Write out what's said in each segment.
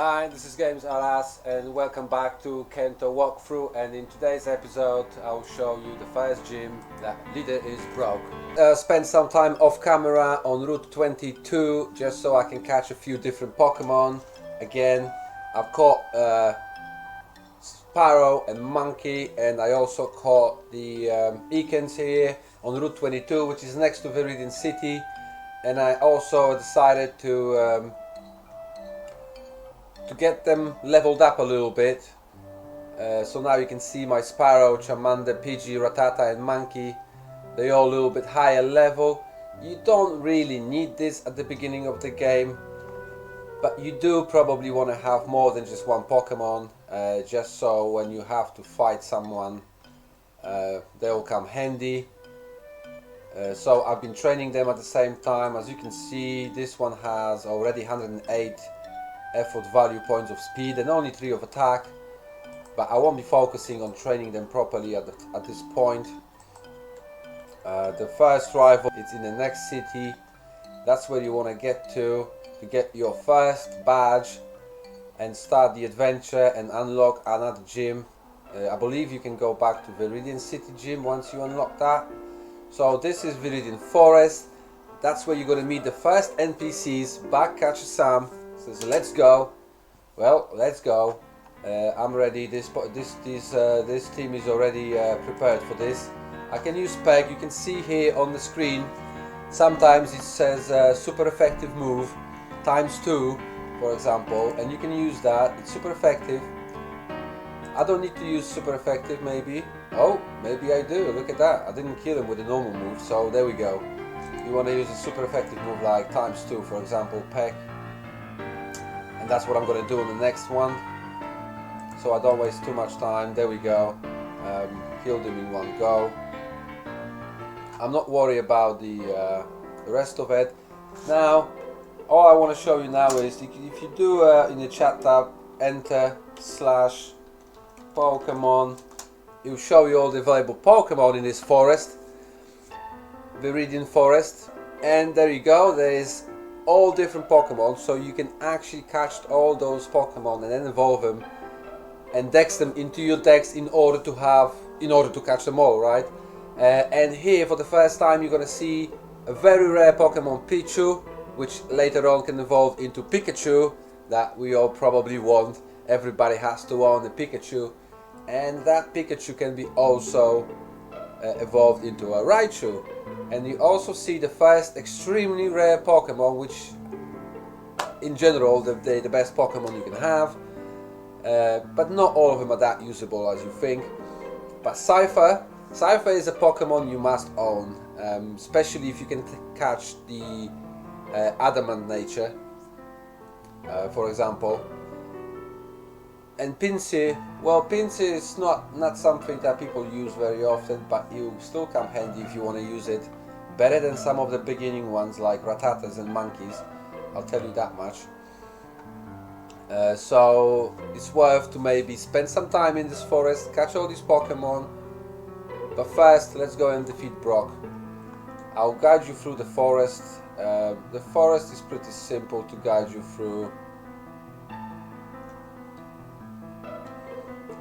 Hi, this is Games Alas and welcome back to Kanto walkthrough, and in today's episode I'll show you the first gym that leader is Brock. Spent some time off camera on Route 22 just so I can catch a few different Pokemon. Again, I've caught Sparrow and Monkey, and I also caught the Eakins here on Route 22, which is next to Viridian City, and I also decided to get them leveled up a little bit. So now you can see my Sparrow, Charmander, Pidgey, Rattata and Monkey. They're all a little bit higher level. You don't really need this at the beginning of the game, but you do probably want to have more than just one Pokemon, just so when you have to fight someone, they'll come handy. So I've been training them at the same time. As you can see, this one has already 108 effort value points of speed and only 3 of attack, but I won't be focusing on training them properly at this point. The first rival is in the next city. That's where you want to get to get your first badge and start the adventure and unlock another gym. I believe you can go back to Viridian City gym once you unlock that. So this is Viridian Forest. That's where you're going to meet the first NPCs. Backcatcher Sam says, "Let's go." Well, let's go. I'm ready. This team is already prepared for this. I can use Peg. You can see here on the screen. Sometimes it says super effective move ×2, for example, and you can use that. It's super effective. I don't need to use super effective. Maybe. Oh, maybe I do. Look at that. I didn't kill him with a normal move. So there we go. You want to use a super effective move like ×2, for example, Peg. And that's what I'm going to do on the next one, so I don't waste too much time. There we go. Killed him in one go. I'm not worried about the rest of it. Now, all I want to show you now is if you do in the chat tab enter /Pokemon, it will show you all the available Pokemon in this forest, Viridian Forest, and there you go. There is all different Pokemon, so you can actually catch all those Pokemon and then evolve them and dex them into your decks in order to catch them all, right? And here for the first time you're gonna see a very rare Pokemon, Pichu, which later on can evolve into Pikachu, that we all probably want. Everybody has to own a Pikachu, and that Pikachu can be also evolved into a Raichu. And you also see the first extremely rare Pokemon, which in general they're the best Pokemon you can have, but not all of them are that usable as you think. But Cypher is a Pokemon you must own, especially if you can catch the Adamant nature, for example. And Pinsir, well, Pinsir is not something that people use very often, but you still come handy if you want to use it. Better than some of the beginning ones like Rattatas and Monkeys, I'll tell you that much. So it's worth to maybe spend some time in this forest, catch all these Pokemon. But first, let's go and defeat Brock. I'll guide you through the forest. The forest is pretty simple to guide you through.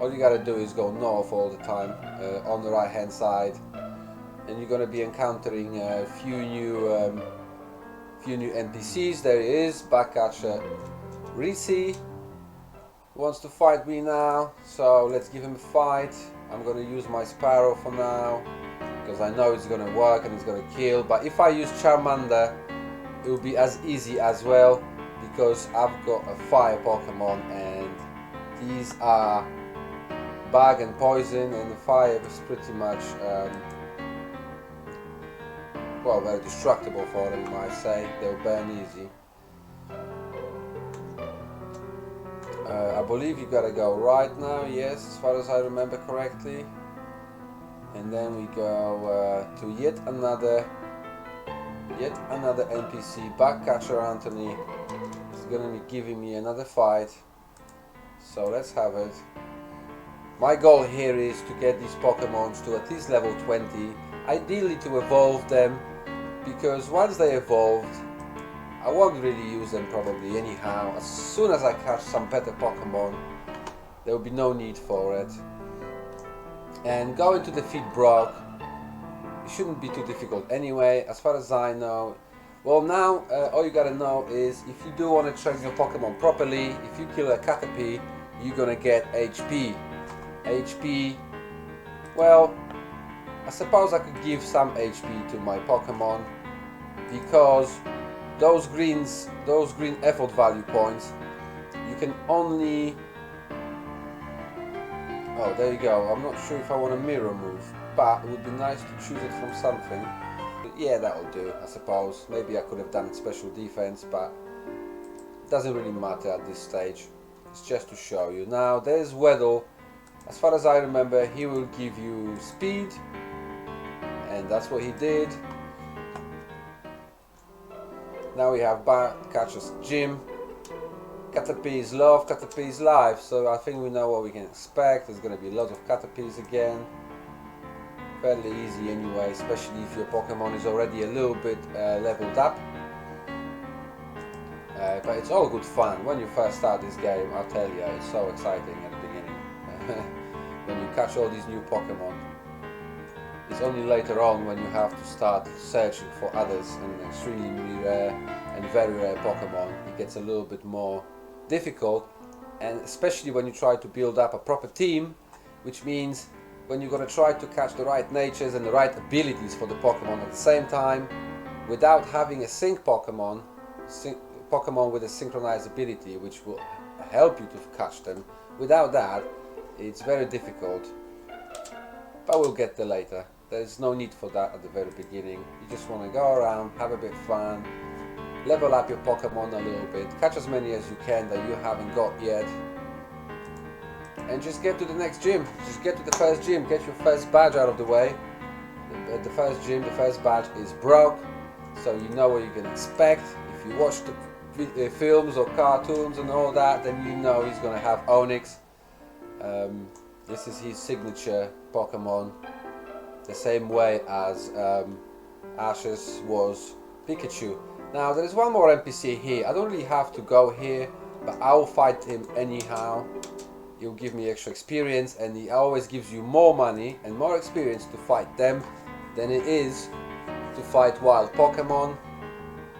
All you gotta do is go north all the time, on the right hand side, and you're gonna be encountering a few new NPCs. There he is, Backcatcher Reese wants to fight me now, so let's give him a fight. I'm gonna use my Sparrow for now because I know it's gonna work and it's gonna kill. But if I use Charmander, it will be as easy as well because I've got a fire Pokemon, and these are Bug and Poison, and the fire is pretty much well, very destructible for them, you might say. They'll burn easy. I believe you gotta go right now, yes, as far as I remember correctly. And then we go to yet another NPC, Backcatcher Anthony. He's gonna be giving me another fight. So let's have it. My goal here is to get these Pokemons to at least level 20, ideally to evolve them, because once they evolved, I won't really use them probably anyhow. As soon as I catch some better Pokemon, there will be no need for it. And going to defeat Brock, it shouldn't be too difficult anyway, as far as I know. Well, now all you gotta know is if you do want to train your Pokemon properly, if you kill a Caterpie, you're gonna get HP. HP, well, I suppose I could give some HP to my Pokemon, because those green effort value points, you can only... Oh, there you go. I'm not sure if I want a mirror move, but it would be nice to choose it from something. But yeah, that'll do, I suppose. Maybe I could have done it special defense, but it doesn't really matter at this stage. It's just to show you. Now, there's Weddle. As far as I remember, he will give you speed, and that's what he did. Now we have catches Gym. Caterpie is love, Caterpie is life, so I think we know what we can expect. There's going to be a lot of Caterpies again. Fairly easy anyway, especially if your Pokemon is already a little bit leveled up. But it's all good fun. When you first start this game, I'll tell you, it's so exciting at the beginning. When you catch all these new Pokemon. It's only later on when you have to start searching for others and extremely rare and very rare Pokemon. It gets a little bit more difficult, and especially when you try to build up a proper team, which means when you're going to try to catch the right natures and the right abilities for the Pokemon at the same time, without having a sync Pokemon with a synchronized ability which will help you to catch them. Without that, it's very difficult, but we'll get there later. There's no need for that at the very beginning. You just want to go around, have a bit of fun, level up your Pokemon a little bit, catch as many as you can that you haven't got yet, and just get to the next gym. Just get to the first gym, get your first badge out of the way. The first gym, the first badge is Brock, so you know what you can expect. If you watch the films or cartoons and all that, then you know he's going to have Onyx. This is his signature Pokemon, the same way as Ash's was Pikachu. Now there is one more NPC here. I don't really have to go here, but I'll fight him anyhow. He'll give me extra experience, and he always gives you more money and more experience to fight them than it is to fight wild Pokemon.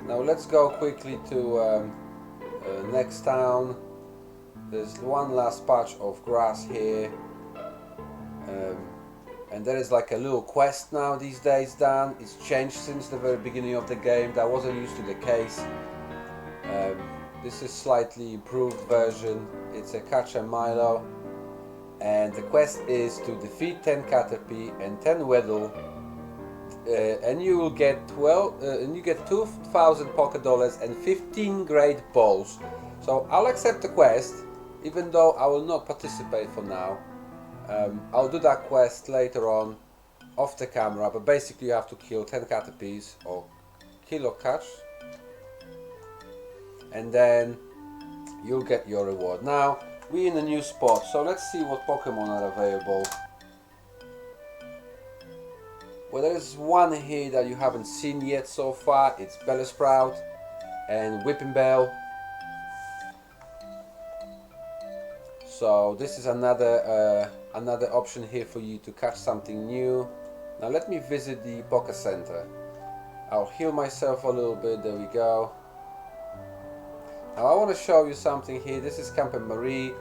Now let's go quickly to next town. There's one last patch of grass here, and there is like a little quest now these days done. It's changed since the very beginning of the game. That wasn't used to the case. This is slightly improved version. It's a Catch a Milo, and the quest is to defeat 10 Caterpie and 10 Weddle, and you will get 2,000 Poké Dollars and 15 Great Balls. So I'll accept the quest, even though I will not participate for now. I'll do that quest later on, off the camera, but basically you have to kill 10 Caterpies, or kill or catch, and then you'll get your reward. Now, we're in a new spot, so let's see what Pokemon are available. Well, there is one here that you haven't seen yet so far. It's Bellsprout and Whipping Bell. So this is another option here for you to catch something new. Now let me visit the Poké Center. I'll heal myself a little bit. There we go. Now I want to show you something here. This is Camp Marie.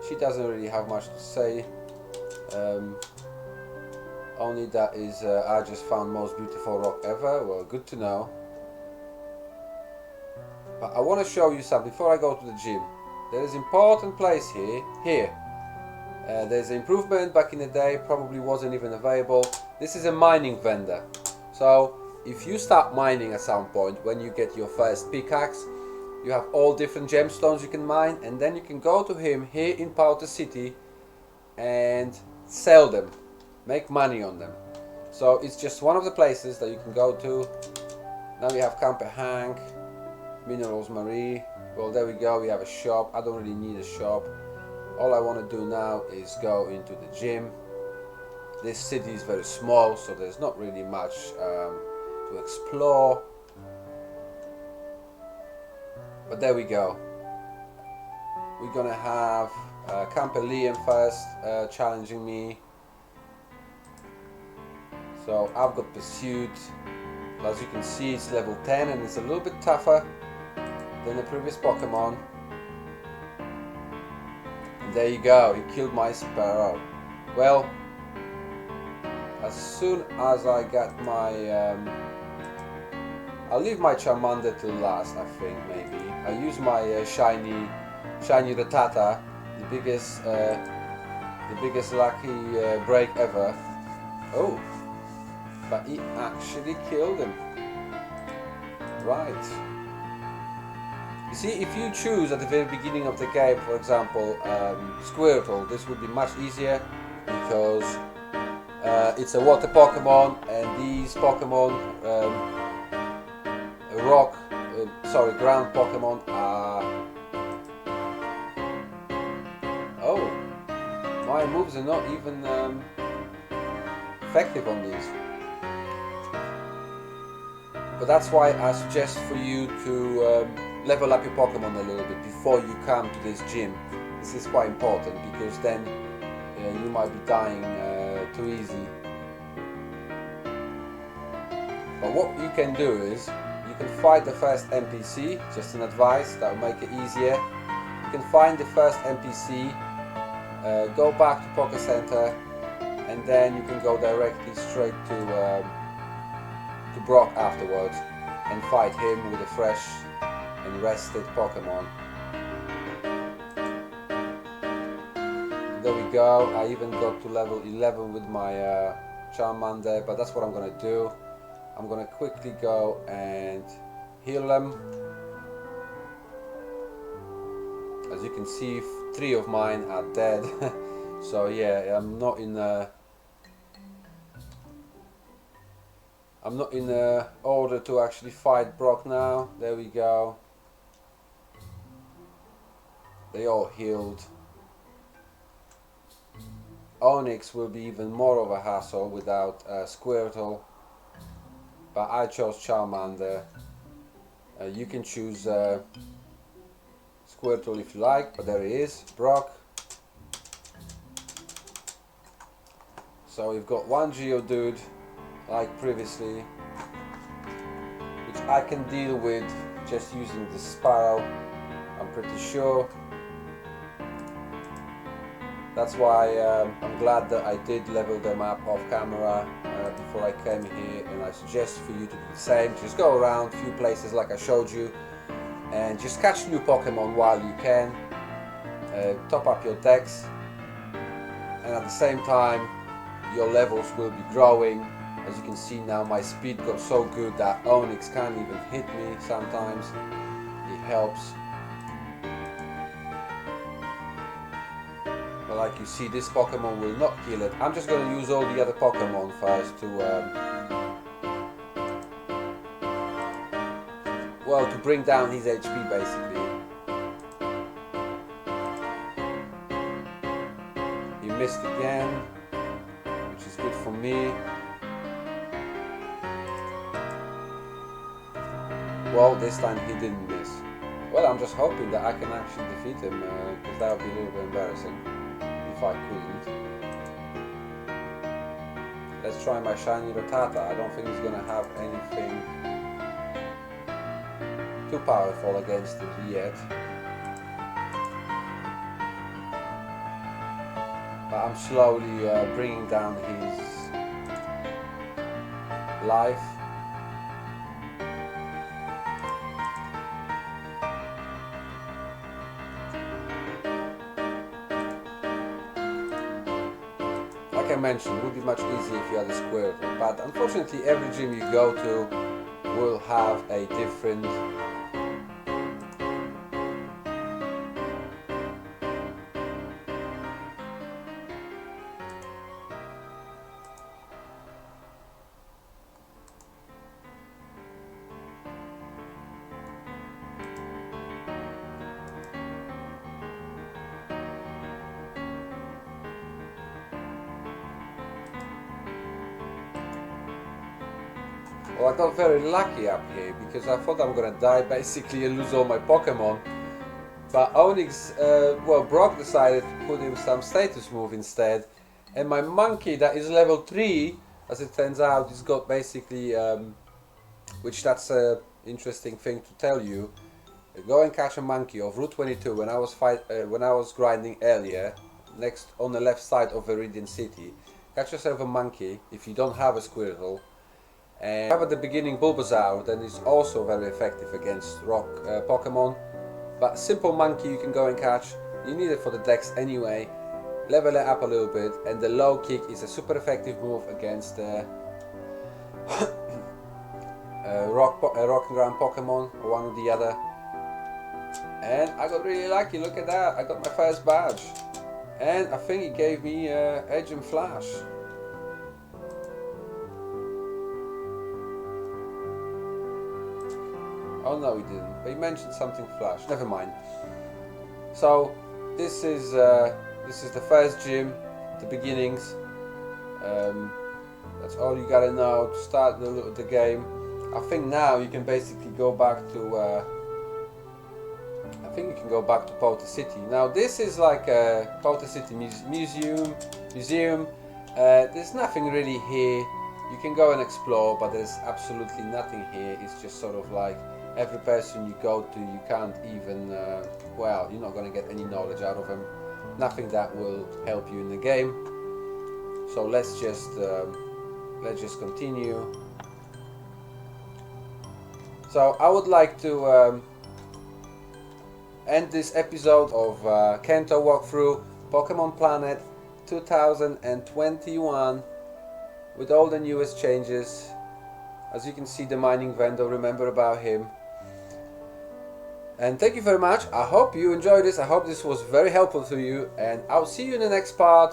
She doesn't really have much to say. Only that is I just found most beautiful rock ever. Well, good to know. But I want to show you something before I go to the gym. There is an important place here. There's an improvement. Back in the day, probably wasn't even available. This is a mining vendor. So if you start mining at some point, when you get your first pickaxe, you have all different gemstones you can mine, and then you can go to him here in Powder City and sell them, make money on them. So it's just one of the places that you can go to. Now we have Camper Hank, Minerals Marie. Well, there we go, we have a shop. I don't really need a shop. All I want to do now is go into the gym. This city is very small, so there's not really much to explore. But there we go. We're gonna have Camper Liam first challenging me. So I've got Pursuit. As you can see, it's level 10 and it's a little bit tougher than the previous Pokemon. And there you go, he killed my Sparrow. Well, as soon as I get my... I'll leave my Charmander till last, I think, maybe. I use my shiny Rattata, the biggest lucky break ever. Oh, but he actually killed him. Right. You see, if you choose at the very beginning of the game, for example, Squirtle, this would be much easier because it's a water Pokemon, and these Pokemon, ground Pokemon are... Oh, my moves are not even effective on these. But that's why I suggest for you to level up your Pokemon a little bit before you come to this gym. This is quite important because then you might be dying too easy. But what you can do is you can fight the first NPC, just an advice that will make it easier. You can find the first NPC, go back to Poké Center, and then you can go directly straight to Brock afterwards and fight him with a fresh and rested Pokemon. There we go, I even got to level 11 with my Charmander, but that's what I'm gonna do. I'm gonna quickly go and heal them. As you can see, 3 of mine are dead. So yeah, I'm not in order to actually fight Brock now. There we go. They all healed. Onix will be even more of a hassle without Squirtle. But I chose Charmander. You can choose Squirtle if you like, but there he is, Brock. So we've got one Geodude, like previously, which I can deal with just using the Sparrow, I'm pretty sure. That's why I'm glad that I did level them up off camera before I came here, and I suggest for you to do the same. Just go around a few places like I showed you and just catch new Pokemon while you can. Top up your decks, and at the same time your levels will be growing. As you can see now, my speed got so good that Onix can't even hit me sometimes. It helps. But like you see, this Pokemon will not kill it. I'm just going to use all the other Pokemon first to to bring down his HP basically. He missed again, which is good for me. Well, this time he didn't miss. Well, I'm just hoping that I can actually defeat him, because that would be a little bit embarrassing if I couldn't. Let's try my shiny Rattata. I don't think he's gonna have anything too powerful against it yet. But I'm slowly bringing down his life. Like I mentioned, it would be much easier if you had a Squirtle, but unfortunately every gym you go to will have a different Well, I got very lucky up here because I thought I'm gonna die basically and lose all my Pokemon. But Onyx, well, Brock decided to put in some status move instead. And my monkey that is level 3, as it turns out, he's got basically, which that's an interesting thing to tell you. Go and catch a monkey of Route 22 when I was grinding earlier, next on the left side of Viridian City. Catch yourself a monkey if you don't have a Squirtle. And have at the beginning Bulbasaur, then it's also very effective against rock Pokemon. But simple monkey you can go and catch. You need it for the dex anyway. Level it up a little bit, and the low kick is a super effective move against rock and ground Pokemon, or one or the other. And I got really lucky. Look at that! I got my first badge, and I think he gave me Edge and Flash. Oh no, he didn't. But he mentioned something Flash. Never mind. So this is the first gym, the beginnings. That's all you gotta know to start the game. I think now you can basically go back to. I think you can go back to Powder City. Now this is like a Powder City museum. There's nothing really here. You can go and explore, but there's absolutely nothing here. It's just sort of like every person you go to, you can't even. Well, you're not gonna get any knowledge out of them. Nothing that will help you in the game. So let's just continue. So I would like to end this episode of Kanto walkthrough Pokemon Planet 2021 with all the newest changes. As you can see, the mining vendor, remember about him. And thank you very much. I hope you enjoyed this. I hope this was very helpful to you, and I'll see you in the next part.